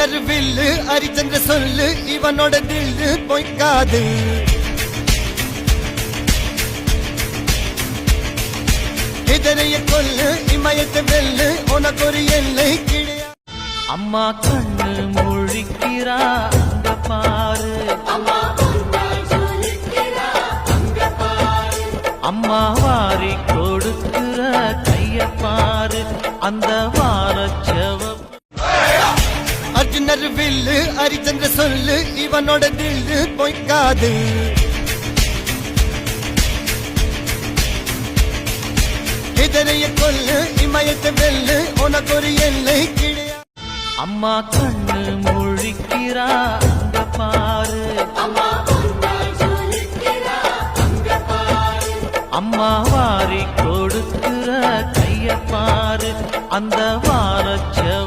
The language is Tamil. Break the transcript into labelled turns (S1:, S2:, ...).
S1: அர்ஜுனர் வில்லு ஹரிச்சந்திர சொல்லு இவனோட தில்லு பொய்க்காது. எதிரைய கொல்லு இமயத்தை வெல்லு உனக்கு ஒரு எல்லை கிடையாது.
S2: அம்மா கண்ணு முழிக்கிறா அங்க பாரு, அம்மா வாரி கொடுக்கிற கைய பாரு அந்த வானச்சவ.
S1: அர்ஜுனர் வில்லு ஹரிச்சந்திர சொல்லு இவனோட தில்லு பொய்க்காது. எதிரைய கொல்லு இமயத்தை வெல்லு உனக்கு ஒரு எல்லை கிடையாது.
S2: அம்மா கண்ணு முழிக்கிறா அங்க பாரு, அம்மா வாரி கொடுக்கிற கைய பாரு அந்த வானச்சவ.